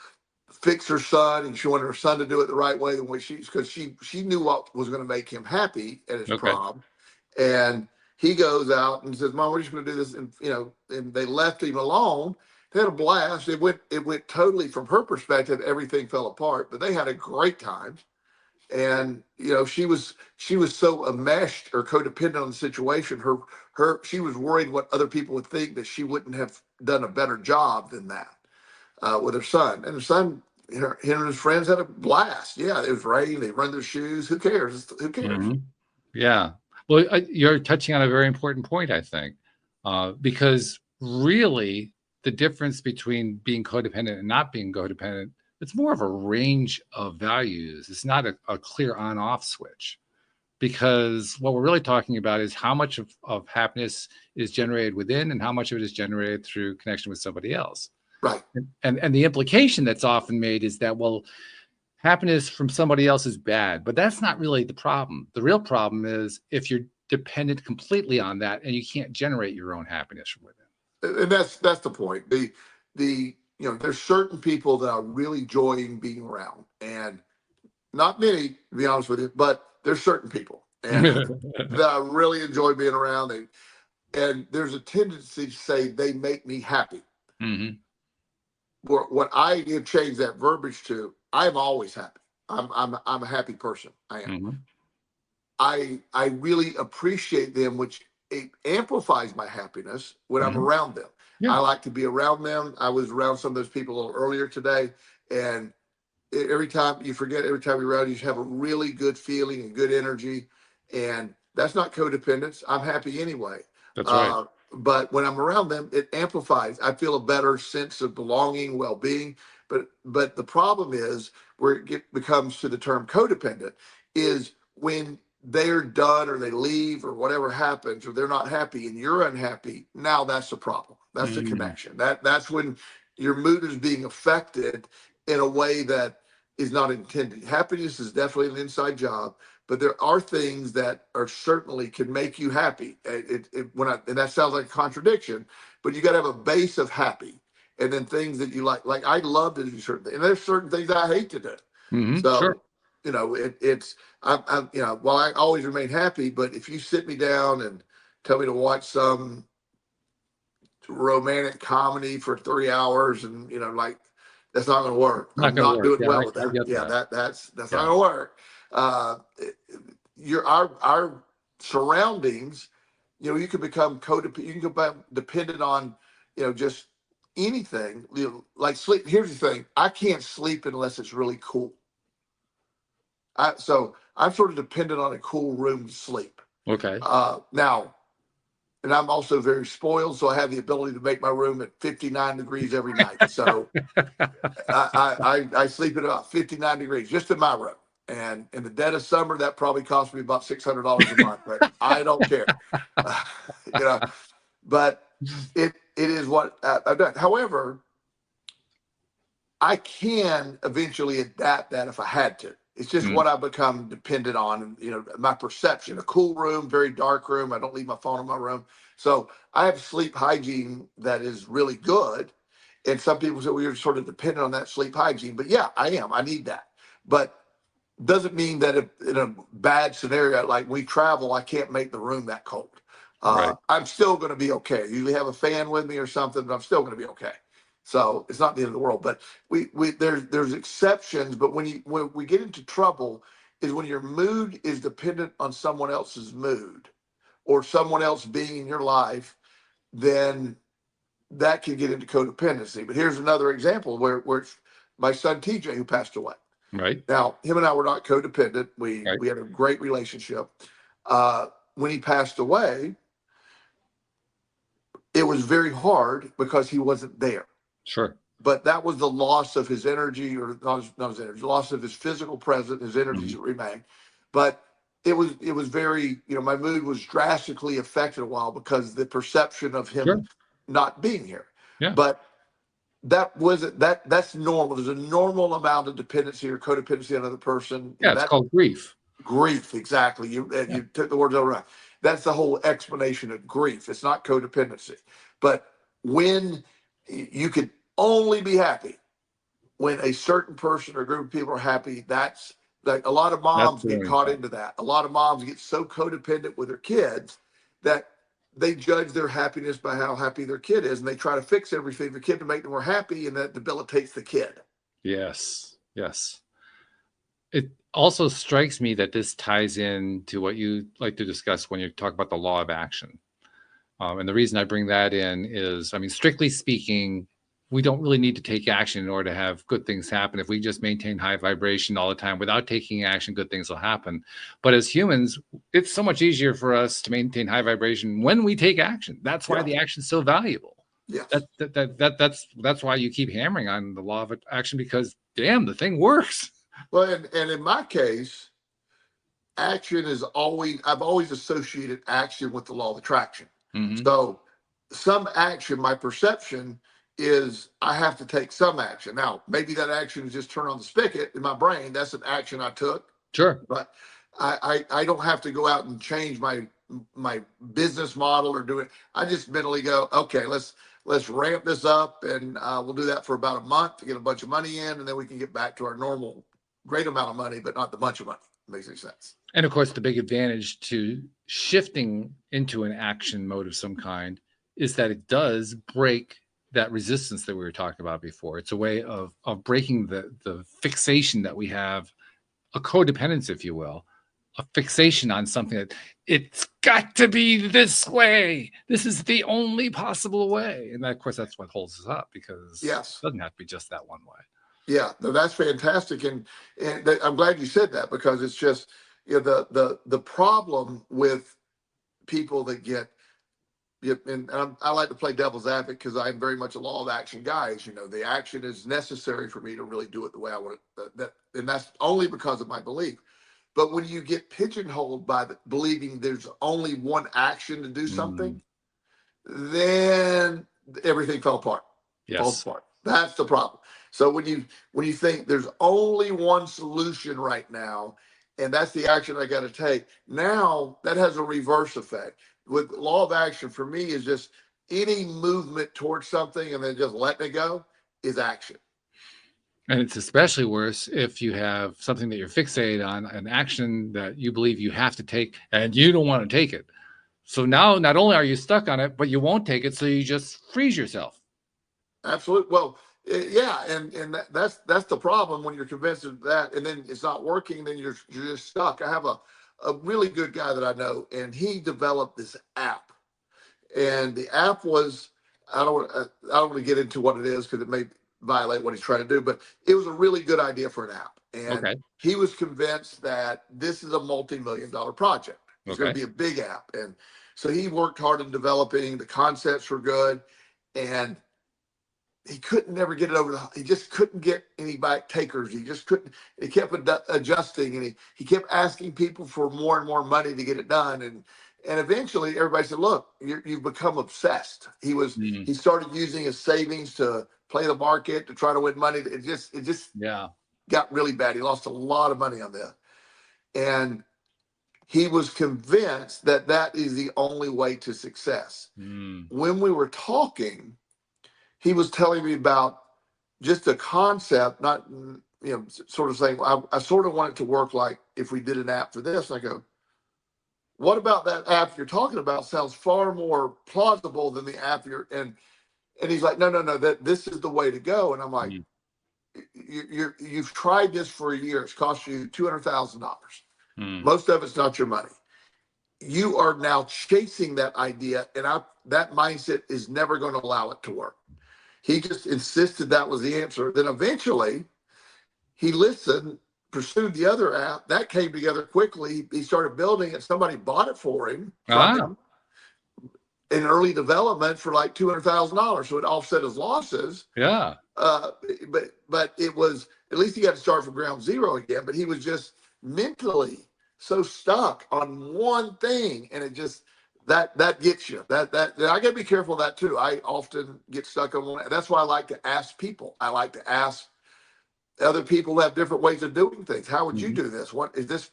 fix her son, and she wanted her son to do it the right way, because she knew what was going to make him happy at his prom. And he goes out and says, "Mom, we're just going to do this." And, and they left him alone. They had a blast. It went totally, from her perspective, everything fell apart, but they had a great time. And she was so enmeshed or codependent on the situation. She was worried what other people would think, that she wouldn't have done a better job than that with her son. And her son, him and his friends had a blast. Yeah, it was rain. They run their shoes. Who cares? Who cares? Yeah. Well, you're touching on a very important point, I think, because really the difference between being codependent and not being codependent, it's more of a range of values. It's not a clear on-off switch, because what we're really talking about is how much of happiness is generated within and how much of it is generated through connection with somebody else. Right. And the implication that's often made is that, well, happiness from somebody else is bad, but that's not really the problem. The real problem is if you're dependent completely on that and you can't generate your own happiness from within. And that's the point. There's certain people that I really enjoy being around, and not many, to be honest with you, but there's certain people and that I really enjoy being around. And there's a tendency to say they make me happy. Mm-hmm. What I have changed that verbiage to, I'm always happy. I'm a happy person. I am. Mm-hmm. I really appreciate them, which it amplifies my happiness when I'm around them. Yeah. I like to be around them. I was around some of those people a little earlier today, and every time you're around, you have a really good feeling and good energy, and that's not codependence. I'm happy anyway. That's right. But when I'm around them, it amplifies. I feel a better sense of belonging, well-being. But the problem is where it becomes to the term codependent is when they're done or they leave or whatever happens or they're not happy and you're unhappy. Now that's the problem. That's the connection. That's when your mood is being affected in a way that is not intended. Happiness is definitely an inside job, but there are things that are certainly can make you happy. And that sounds like a contradiction, but you got to have a base of happy, and then things that you like. Like I love to do certain things, and there's certain things I hate to do. Mm-hmm. So, sure. While I always remain happy, but if you sit me down and tell me to watch some romantic comedy for 3 hours, and that's not going to work. I'm not doing well with that. That's not going to work. Our surroundings, you can become codependent. You can become dependent on, just anything. Like sleep. Here's the thing: I can't sleep unless it's really cool. So I'm sort of dependent on a cool room to sleep. Okay. Now, and I'm also very spoiled, so I have the ability to make my room at 59 degrees every night. So I sleep at about 59 degrees just in my room. And in the dead of summer, that probably costs me about $600 a month, but I don't care. But it is what I've done. However, I can eventually adapt that if I had to. It's just what I've become dependent on. My perception, a cool room, very dark room. I don't leave my phone in my room. So I have sleep hygiene that is really good. And some people say, well, you're sort of dependent on that sleep hygiene. But yeah, I am. I need that. But doesn't mean that in a bad scenario, like we travel, I can't make the room that cold. Right. I'm still going to be okay. I usually have a fan with me or something, but I'm still going to be okay. So it's not the end of the world, but there's exceptions. But when we get into trouble is when your mood is dependent on someone else's mood or someone else being in your life, then that can get into codependency. But here's another example where it's my son TJ who passed away. Right. Now, him and I were not codependent. We had a great relationship. When he passed away, it was very hard because he wasn't there. Sure. But that was the loss of his energy, or not his energy, loss of his physical presence, his energies remained. But it was very, my mood was drastically affected a while because the perception of him not being here. Yeah. But that's normal. There's a normal amount of dependency or codependency on another person. Yeah, it's called grief. Grief, exactly. You took the words over. That's the whole explanation of grief. It's not codependency. But when you can only be happy when a certain person or group of people are happy, that's like a lot of moms get caught into that. A lot of moms get so codependent with their kids that they judge their happiness by how happy their kid is, and they try to fix everything for the kid to make them more happy, and that debilitates the kid. Yes. It also strikes me that this ties in to what you like to discuss when you talk about the law of action. And the reason I bring that in is, strictly speaking, we don't really need to take action in order to have good things happen. If we just maintain high vibration all the time without taking action, good things will happen. But as humans, it's so much easier for us to maintain high vibration when we take action. That's why the action is so valuable. Yes. That's why you keep hammering on the law of action, because damn, the thing works. Well, and in my case, action is always, I've always associated action with the law of attraction. Mm-hmm. So some action, my perception is I have to take some action. Now, maybe that action is just turn on the spigot in my brain. That's an action I took. Sure. But I don't have to go out and change my business model or do it. I just mentally go, okay, let's ramp this up, and we'll do that for about a month to get a bunch of money in, and then we can get back to our normal great amount of money, but not the bunch of money. Makes any sense. And of course, the big advantage to shifting into an action mode of some kind is that it does break that resistance that we were talking about before. It's a way of breaking the fixation that we have, a codependence, if you will, a fixation on something that it's got to be this way. This is the only possible way. And that, of course, that's what holds us up, because Yes, it doesn't have to be just that one way. Yeah, no, that's fantastic, and I'm glad you said that, because it's just, you know, the problem with people that get, and I like to play devil's advocate because I'm very much a law of action guy. As you know, the action is necessary for me to really do it the way I want it. And that's only because of my belief. But when you get pigeonholed by believing there's only one action to do something, then everything fell apart. Yes. Falls apart. That's the problem. So when you think there's only one solution right now, and that's the action I got to take, now that has a reverse effect. With law of action, for me, is just any movement towards something and then just letting it go is action. And it's especially worse if you have something that you're fixated on, an action that you believe you have to take, and you don't want to take it. So now not only are you stuck on it, but you won't take it, so you just freeze yourself. Absolutely. Well, yeah, and that's the problem when you're convinced of that, and then it's not working. Then you're just stuck. I have a really good guy that I know, and he developed this app, and the app was, I don't want to get into what it is because it may violate what he's trying to do, but it was a really good idea for an app, and he was convinced that this is a multi-million-dollar project. It's going to be a big app, and so he worked hard in developing. The concepts were good, and he couldn't never get it over he just couldn't get any bike takers. He just couldn't. He kept adjusting, and he kept asking people for more and more money to get it done. And eventually everybody said, look, you've become obsessed. He started using his savings to play the market to try to win money. It just got really bad. He lost a lot of money on this. And he was convinced that that is the only way to success. When we were talking, he was telling me about just a concept, not, sort of saying, I sort of want it to work like if we did an app for this. And I go, what about that app you're talking about sounds far more plausible than the app and he's like, no, that this is the way to go. And I'm like, you've tried this for a year. It's cost you $200,000. Most of it's not your money. You are now chasing that idea, and that mindset is never going to allow it to work. He just insisted that was the answer. Then eventually he listened, pursued the other app. That came together quickly. He started building it. Somebody bought it for him, in early development for like $200,000. So it offset his losses. Yeah. But it was, at least he got to start from ground zero again. But he was just mentally so stuck on one thing. And it just, that gets you. That I got to be careful of that too. I often get stuck on one. That's why I like to ask people. I like to ask other people who have different ways of doing things. How would you do this? What is this?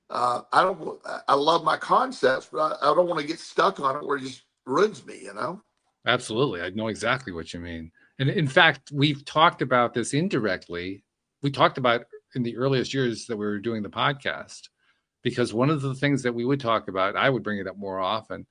I love my concepts, but I don't want to get stuck on it where it just ruins me. Absolutely, I know exactly what you mean. And in fact, we've talked about this indirectly. We talked about in the earliest years that we were doing the podcast. Because one of the things that we would talk about, I would bring it up more often,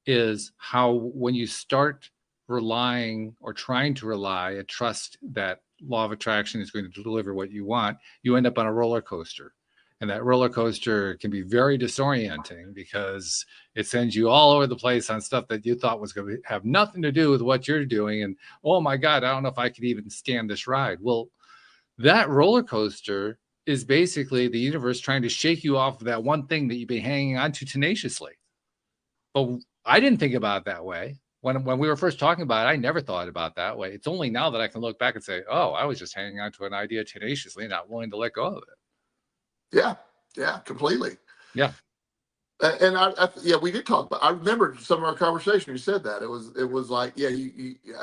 is how when you start relying or trying to rely and trust that law of attraction is going to deliver what you want, you end up on a roller coaster. And that roller coaster can be very disorienting because it sends you all over the place on stuff that you thought was going to have nothing to do with what you're doing. And, oh my God, I don't know if I could even stand this ride. Well, that roller coaster is basically the universe trying to shake you off of that one thing that you've been hanging on to tenaciously. But I didn't think about it that way. when we were first talking about it, I never thought about it that way. It's only now that I can look back and say, oh, I was just hanging on to an idea tenaciously, not willing to let go of it. Yeah, completely. Yeah. And yeah, we did talk about. I remember some of our conversation. You said that it was like, yeah,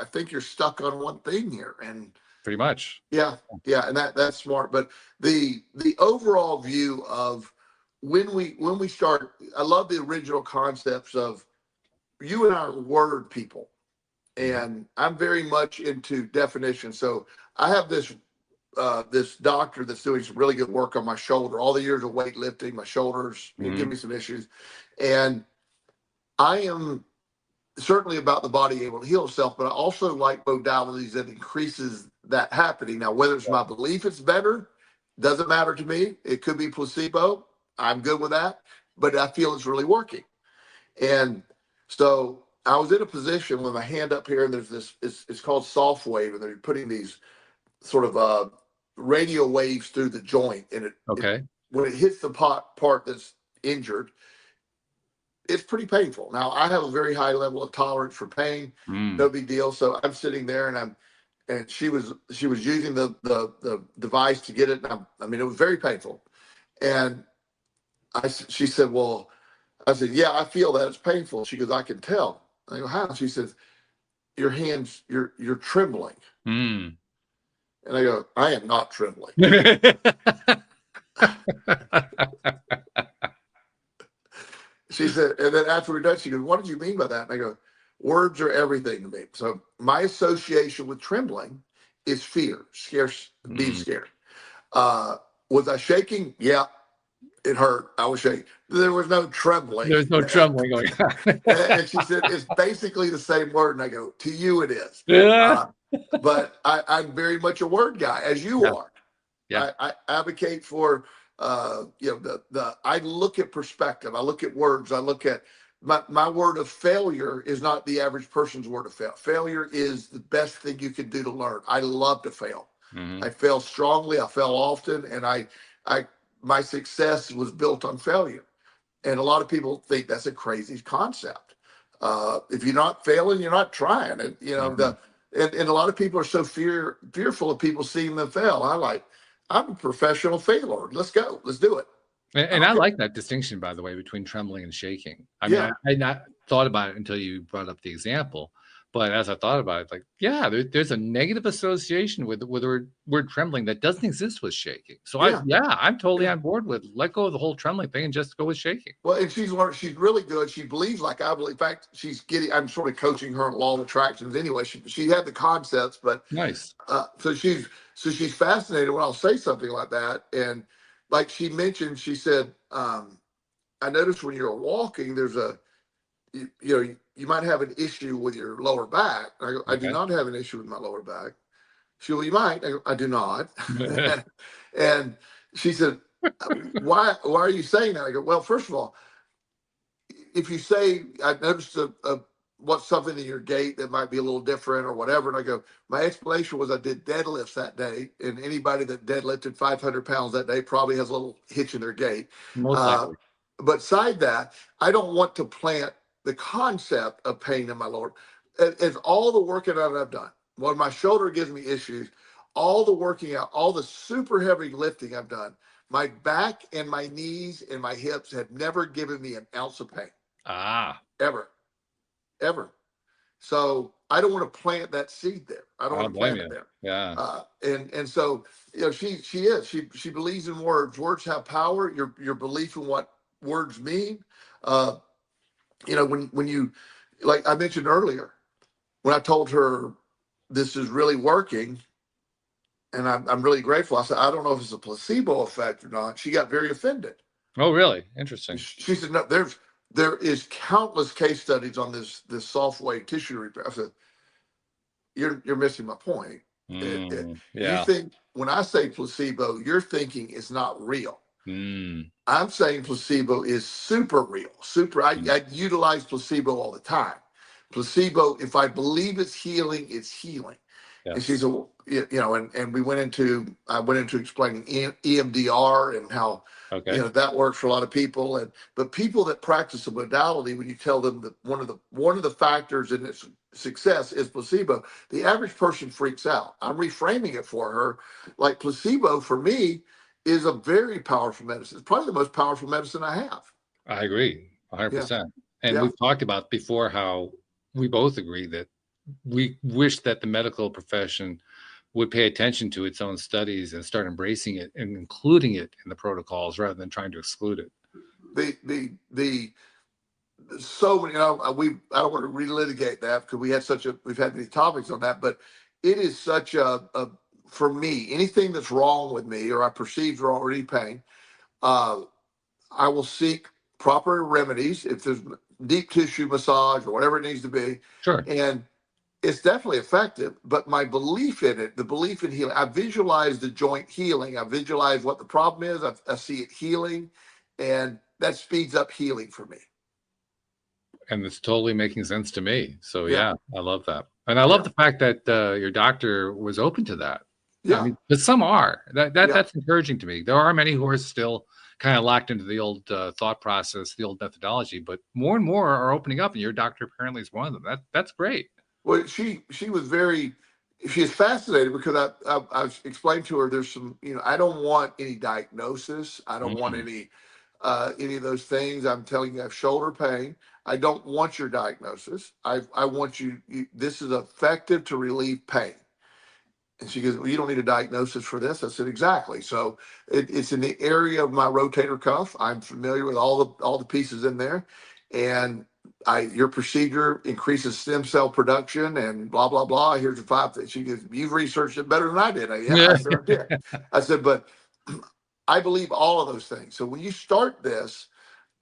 I think you're stuck on one thing here, and pretty much. Yeah, and that's smart. But the overall view of when we start, I love the original concepts of you and I are word people, and I'm very much into definitions. So I have this doctor that's doing some really good work on my shoulder. All the years of weightlifting, my shoulders give me some issues, and I am certainly about the body able to heal itself, but I also like modalities that increases that happening. Now, whether it's my belief it's better, doesn't matter to me. It could be placebo. I'm good with that, but I feel it's really working. And so I was in a position with my hand up here, and there's this, it's called soft wave, and they're putting these sort of radio waves through the joint. And when it hits the part that's injured, it's pretty painful. Now, I have a very high level of tolerance for pain. No big deal. So I'm sitting there, and she was using the device to get it. And I mean, it was very painful. And she said, well, I said, yeah, I feel that it's painful. She goes, I can tell. I go, how? She says, your hands, you're trembling. And I go, I am not trembling. She said, and then after we're done, she goes, what did you mean by that? And I go, words are everything to me. So my association with trembling is fear, being scared. Was I shaking? Yeah, it hurt. I was shaking. There was no trembling. There's no trembling going on. And she said, it's basically the same word. And I go, to you it is. But I'm very much a word guy, as you are. Yeah. I advocate for I look at perspective. I look at words. I look at my word of failure is not the average person's word of fail. Failure is the best thing you can do to learn. I love to fail. I fail strongly. I fail often, and my success was built on failure. And a lot of people think that's a crazy concept. If you're not failing, you're not trying. And and a lot of people are so fearful of people seeing them fail. I'm a professional failure. Let's go. Let's do it. And I like that distinction, by the way, between trembling and shaking. I mean, I had not thought about it until you brought up the example. But as I thought about it, like, yeah, there's a negative association with the word trembling that doesn't exist with shaking. So I'm totally on board with let go of the whole trembling thing and just go with shaking. Well, and she's really good. She believes like I believe. In fact, I'm sort of coaching her on law of attractions anyway. She had the concepts, but nice. So she's fascinated when I'll say something like that. And like she mentioned, she said, I noticed when you're walking, there's you might have an issue with your lower back. I go, I do not have an issue with my lower back. She goes, well, you might. I go, I do not. And she said, why are you saying that? I go, well, first of all, if you say, I noticed what's something in your gait that might be a little different or whatever. And I go, my explanation was I did deadlifts that day. And anybody that deadlifted 500 pounds that day probably has a little hitch in their gait. Most likely. But side that, I don't want to plant the concept of pain in my lower. It's all the working out I've done. When my shoulder gives me issues, all the working out, all the super heavy lifting I've done, my back and my knees and my hips have never given me an ounce of pain. Ever. So I don't want to plant that seed there. I don't want to plant it there. Yeah. And so she believes in words. Words have power. Your belief in what words mean. When you, like I mentioned earlier, when I told her this is really working, and I'm really grateful. I said, I don't know if it's a placebo effect or not. She got very offended. Oh, really? Interesting. She said, no, there is countless case studies on this soft wave tissue repair. I said, you're missing my point. You think when I say placebo, you're thinking it's not real. I'm saying placebo is super real. I utilize placebo all the time. Placebo, if I believe it's healing, it's healing. Yes. And she said, and I went into explaining EMDR and how Okay. That works for a lot of people. But people that practice a modality, when you tell them that one of the factors in its success is placebo, the average person freaks out. I'm reframing it for her. Like placebo for me is a very powerful medicine. It's probably the most powerful medicine I have. I agree 100%. And Yeah. we've talked about before how we both agree that we wish that the medical profession would pay attention to its own studies and start embracing it and including it in the protocols rather than trying to exclude it. The so many, I don't want to relitigate that because we've had many topics on that, but it is such for me, anything that's wrong with me or I perceive wrong or any pain, I will seek proper remedies if there's deep tissue massage or whatever it needs to be. Sure. And it's definitely effective, but my belief in it, the belief in healing, I visualize the joint healing. I visualize what the problem is. I see it healing, and that speeds up healing for me. And it's totally making sense to me. So Yeah. I love that. And I love the fact that your doctor was open to that. Yeah. I mean, but some are. That's encouraging to me. There are many who are still kind of locked into the old thought process, the old methodology, but more and more are opening up, and your doctor apparently is one of them. That's great. Well, she is fascinated because I've explained to her there's some, I don't want any diagnosis. I don't want any of those things. I'm telling you, I have shoulder pain. I don't want your diagnosis. I want you, this is effective to relieve pain. And she goes, well, you don't need a diagnosis for this. I said, exactly. So it's in the area of my rotator cuff. I'm familiar with all the pieces in there. And your procedure increases stem cell production and blah, blah, blah. Here's the 5 things. She goes, you've researched it better than I did. Yeah, I said, I did. I said, but I believe all of those things. So when you start this,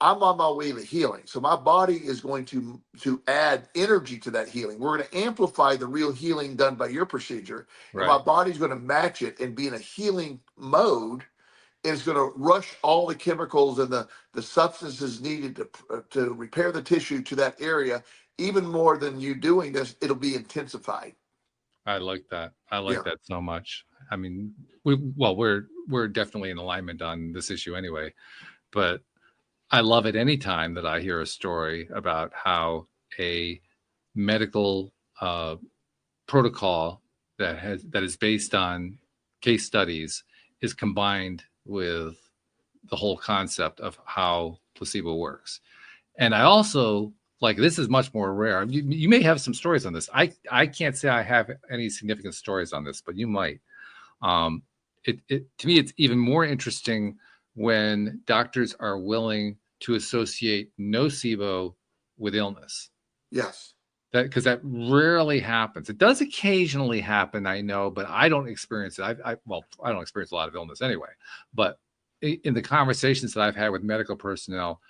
I'm on my way to healing. So my body is going to add energy to that healing. We're going to amplify the real healing done by your procedure. Right. And my body's going to match it and be in a healing mode. And it's going to rush all the chemicals and the substances needed to repair the tissue to that area. Even more than you doing this, it'll be intensified. I like that. I like that so much. I mean, we're definitely in alignment on this issue anyway, but I love it any time that I hear a story about how a medical protocol that is based on case studies is combined with the whole concept of how placebo works. And I also this is much more rare. You may have some stories on this. I can't say I have any significant stories on this, but you might. To me, it's even more interesting when doctors are willing to associate nocebo with illness. Yes. Because that rarely happens. It does occasionally happen, I know, but I don't experience it. I don't experience a lot of illness anyway. But in the conversations that I've had with medical personnel,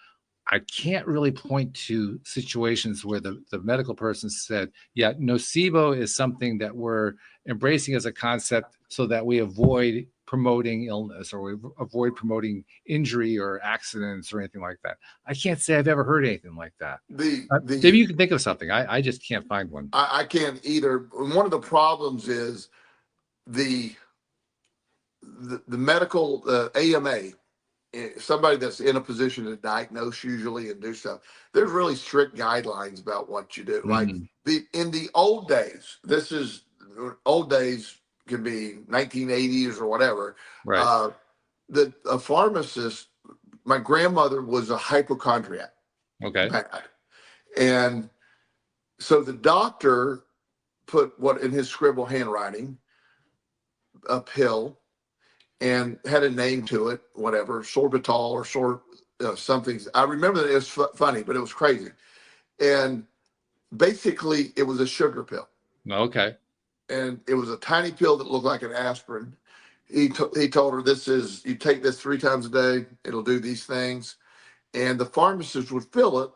I can't really point to situations where the medical person said, yeah, nocebo is something that we're embracing as a concept so that we avoid promoting illness or we avoid promoting injury or accidents or anything like that. I can't say I've ever heard anything like that. Maybe you can think of something. I just can't find one. I can't either. One of the problems is the medical AMA, somebody that's in a position to diagnose usually and do stuff, there's really strict guidelines about what you do. Like in the old days, old days could be 1980s or whatever. Right. A pharmacist, my grandmother was a hypochondriac. Okay. And so the doctor put what in his scribble handwriting, a pill, and had a name to it, whatever, sorbitol or something. I remember that it was funny, but it was crazy. And basically, it was a sugar pill. Okay. And it was a tiny pill that looked like an aspirin. He told her, you take this 3 times a day, it'll do these things. And the pharmacist would fill it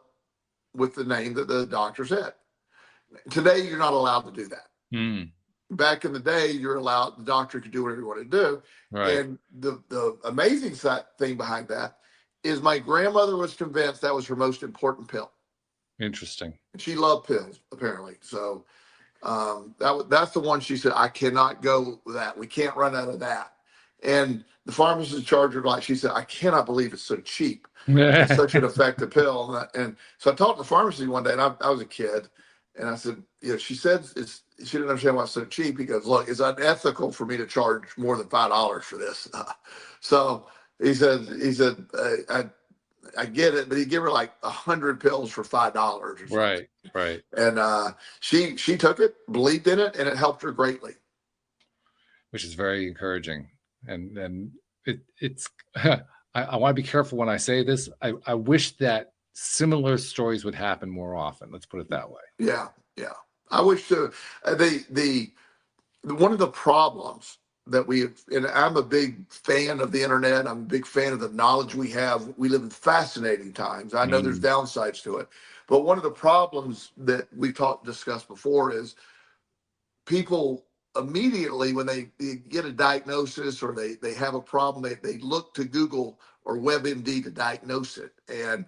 with the name that the doctor said. Today, you're not allowed to do that. Back in the day, the doctor could do whatever you want to do. Right. And the amazing thing behind that is my grandmother was convinced that was her most important pill. Interesting. She loved pills, apparently. So that's the one she said, I cannot go with that. We can't run out of that. And the pharmacist charged her, like, she said, I cannot believe it's so cheap. It's such an effective pill. And so I talked to the pharmacy one day, and I was a kid, and I said, she said she didn't understand why it's so cheap. He goes, look, it's unethical for me to charge more than $5 for this. So he said, I get it, but he gave her like 100 pills for $5 or something. Right. And she took it, believed in it, and it helped her greatly. Which is very encouraging. And it's I want to be careful when I say this. I wish that similar stories would happen more often. Let's put it that way. Yeah. I wish to one of the problems that and I'm a big fan of the internet. I'm a big fan of the knowledge we have. We live in fascinating times. I know there's downsides to it, but one of the problems that we've discussed before is people immediately, when they get a diagnosis or they have a problem, they look to Google or WebMD to diagnose it. And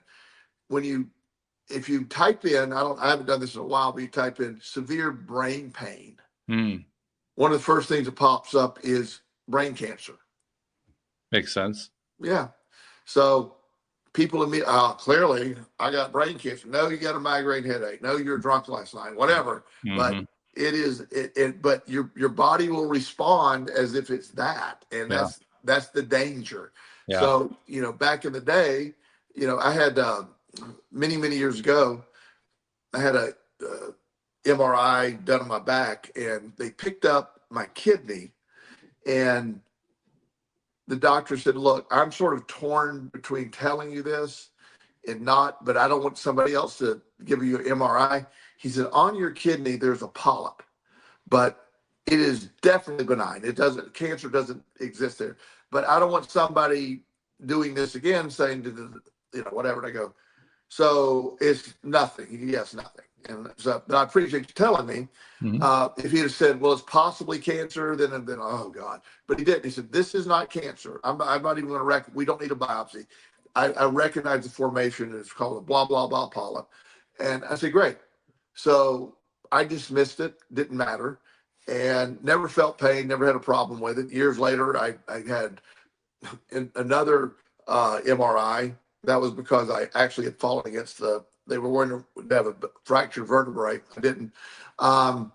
if you type in, I haven't done this in a while, but you type in severe brain pain, one of the first things that pops up is brain cancer. Makes sense. Yeah. So people clearly I got brain cancer. No, you got a migraine headache. No, you're drunk last night, whatever. But but your body will respond as if it's that. And that's the danger. Yeah. So, back in the day, I had many years ago, I had a MRI done on my back, and they picked up my kidney, and the doctor said, look, I'm sort of torn between telling you this and not, but I don't want somebody else to give you an MRI. He said, on your kidney, there's a polyp, but it is definitely benign. Cancer doesn't exist there, but I don't want somebody doing this again, saying to whatever. And I go, so it's nothing. Yes, nothing. And so, but I appreciate you telling me. If he'd have said, well, it's possibly cancer, then oh God. But he didn't. He said, this is not cancer. I'm not even going to we don't need a biopsy. I recognize the formation. It's called a blah, blah, blah polyp. And I said, great. So I dismissed it. Didn't matter. And never felt pain, never had a problem with it. Years later, I had another MRI. That was because I actually had fallen against they were wanting to have a fractured vertebrae. I didn't. And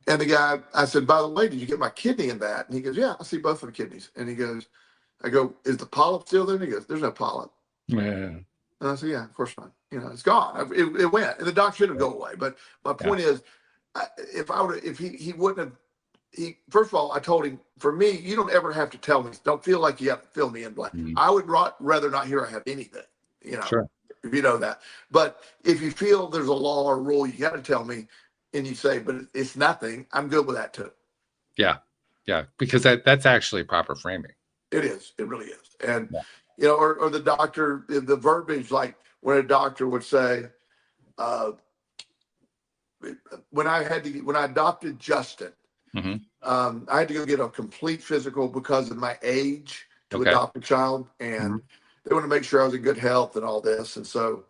the guy, I said, by the way, did you get my kidney in that? And he goes, yeah, I see both of the kidneys. And he goes, I go, is the polyp still there? And he goes, there's no polyp. Yeah. And I said, yeah, of course not. It's gone. It went. And the doc shouldn't go away. But my point is, if he wouldn't have, first of all, I told him, for me, you don't ever have to tell me. Don't feel like you have to fill me in blank. I would rather not hear I have anything, Sure. If you know that. But if you feel there's a law or rule, you got to tell me, and you say, but it's nothing, I'm good with that too. Yeah. Because that's actually proper framing. It is. It really is. And, or the doctor, the verbiage, like when a doctor would say, when I adopted Justin, I had to go get a complete physical because of my age to adopt a child, and they want to make sure I was in good health and all this. And so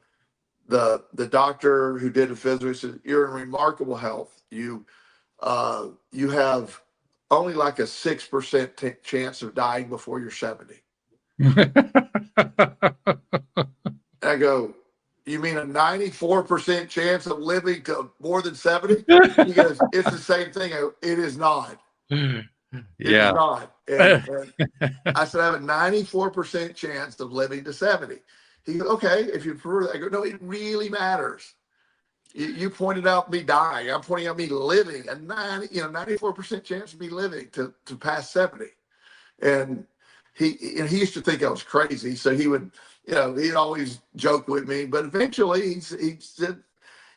the doctor who did the physical said, "You're in remarkable health. You have only like a 6% chance of dying before you're 70." I go, "You mean a 94% chance of living to more than 70? He goes, "It's the same thing." I go, "It is not. It is not." And I said, "I have a 94% chance of living to 70. He goes, "Okay, if you prefer that." I go, "No, it really matters. You pointed out me dying. I'm pointing out me living. A 94% chance of me living to past 70." And he used to think I was crazy, so he would, he'd always joke with me. But eventually, he said,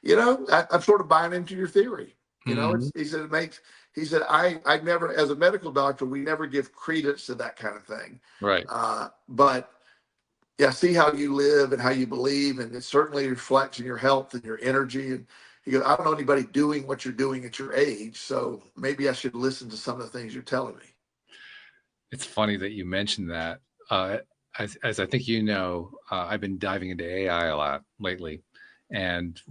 "I'm sort of buying into your theory." He said He said, I never, as a medical doctor, we never give credence to that kind of thing. Right. But yeah, see how you live and how you believe, and it certainly reflects in your health and your energy. And he goes, "I don't know anybody doing what you're doing at your age, so maybe I should listen to some of the things you're telling me." It's funny that you mentioned that. As I think I've been diving into AI a lot lately, and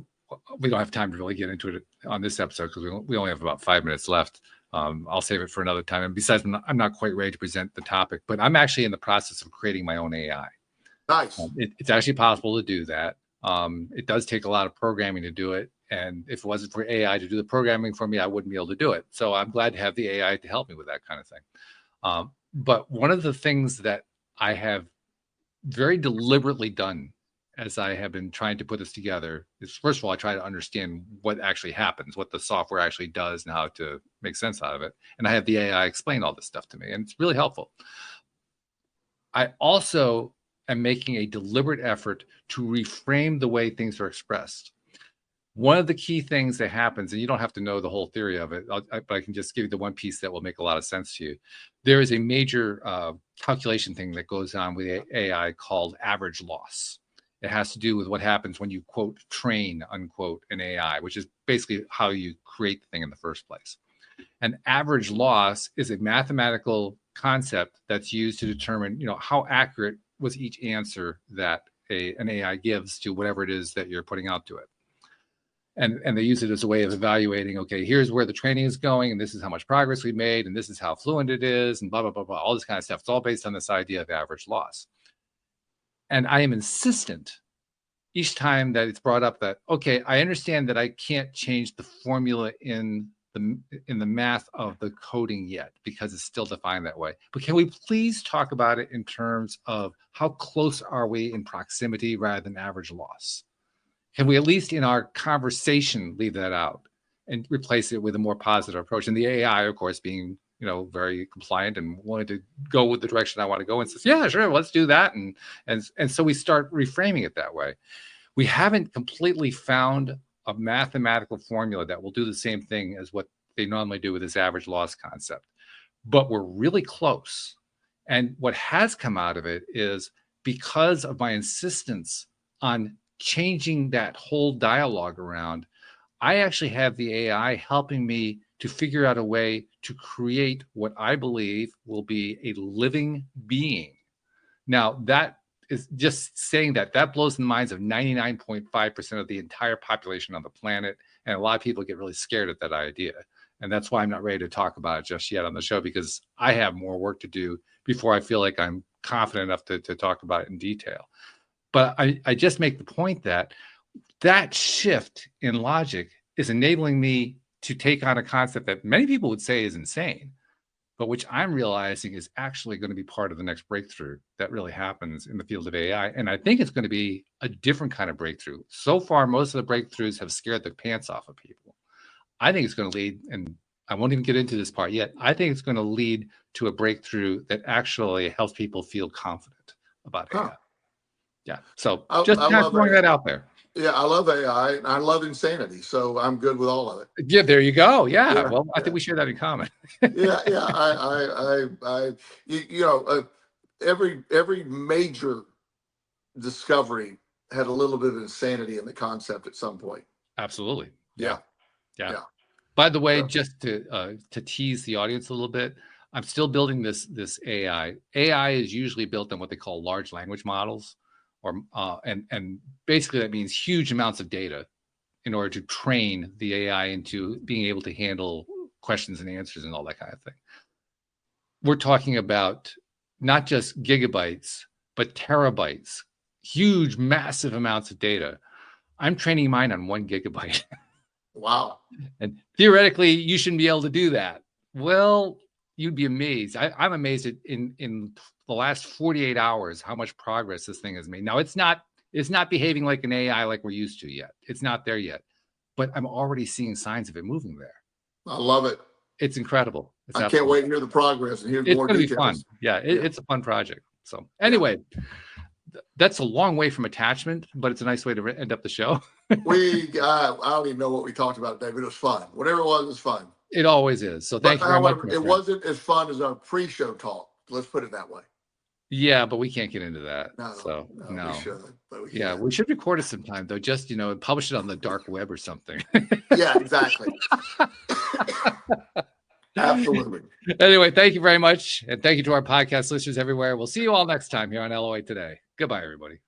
we don't have time to really get into it on this episode because we only have about 5 minutes left. I'll save it for another time. And besides, I'm not quite ready to present the topic, but I'm actually in the process of creating my own AI. Nice. It's actually possible to do that. It does take a lot of programming to do it. And if it wasn't for AI to do the programming for me, I wouldn't be able to do it. So I'm glad to have the AI to help me with that kind of thing. But one of the things that I have very deliberately done as I have been trying to put this together is, first of all, I try to understand what actually happens, what the software actually does, and how to make sense out of it. And I have the AI explain all this stuff to me, and it's really helpful. I also am making a deliberate effort to reframe the way things are expressed. One of the key things that happens, and you don't have to know the whole theory of it, but I can just give you the one piece that will make a lot of sense to you. There is a major calculation thing that goes on with AI called average loss. It has to do with what happens when you, quote, train, unquote, an AI, which is basically how you create the thing in the first place. And average loss is a mathematical concept that's used to determine, how accurate was each answer that an AI gives to whatever it is that you're putting out to it. And they use it as a way of evaluating, okay, here's where the training is going, and this is how much progress we made, and this is how fluent it is, and blah, blah, blah, blah, all this kind of stuff. It's all based on this idea of average loss. And I am insistent each time that it's brought up that, okay, I understand that I can't change the formula in the math of the coding yet because it's still defined that way. But can we please talk about it in terms of how close are we in proximity rather than average loss? Can we at least in our conversation leave that out and replace it with a more positive approach? And the AI, of course, being very compliant and wanted to go with the direction I want to go, and says, yeah, sure, let's do that. And so we start reframing it that way. We haven't completely found a mathematical formula that will do the same thing as what they normally do with this average loss concept, but we're really close. And what has come out of it is, because of my insistence on changing that whole dialogue around, I actually have the AI helping me to figure out a way to create what I believe will be a living being. Now, that is just saying that blows the minds of 99.5% of the entire population on the planet. And a lot of people get really scared at that idea. And that's why I'm not ready to talk about it just yet on the show, because I have more work to do before I feel like I'm confident enough to talk about it in detail. But I just make the point that shift in logic is enabling me to take on a concept that many people would say is insane, but which I'm realizing is actually going to be part of the next breakthrough that really happens in the field of AI. And I think it's going to be a different kind of breakthrough. So far, most of the breakthroughs have scared the pants off of people. I think it's going to lead, and I won't even get into this part yet, I think it's going to lead to a breakthrough that actually helps people feel confident about AI. Yeah. So just kind of throwing that out there. Yeah, I love AI and I love insanity, so I'm good with all of it. Yeah, there you go. Yeah. Well, I think we share that in common. Every major discovery had a little bit of insanity in the concept at some point. Absolutely. Yeah. By the way, just to tease the audience a little bit, I'm still building this AI. AI is usually built on what they call large language models. And basically that means huge amounts of data in order to train the AI into being able to handle questions and answers and all that kind of thing. We're talking about not just gigabytes, but terabytes, huge, massive amounts of data. I'm training mine on 1 gigabyte. Wow. And theoretically, you shouldn't be able to do that. Well, you'd be amazed. I'm amazed at in the last 48 hours how much progress this thing has made. Now, it's not behaving like an AI like we're used to yet. It's not there yet, but I'm already seeing signs of it moving there. I love it. It's incredible. I can't wait to hear the progress and hear more details. It's going to be fun. Yeah, it's a fun project. So anyway, that's a long way from attachment, but it's a nice way to end up the show. I don't even know what we talked about today, but it was fun. Whatever it was fun. It always is. So thank you very much. It wasn't as fun as our pre-show talk. Let's put it that way. Yeah, but we can't get into that. No. We should, but we can't. Yeah, we should record it sometime though. Just publish it on the dark web or something. Yeah, exactly. Absolutely. Anyway, thank you very much, and thank you to our podcast listeners everywhere. We'll see you all next time here on LOA Today. Goodbye, everybody.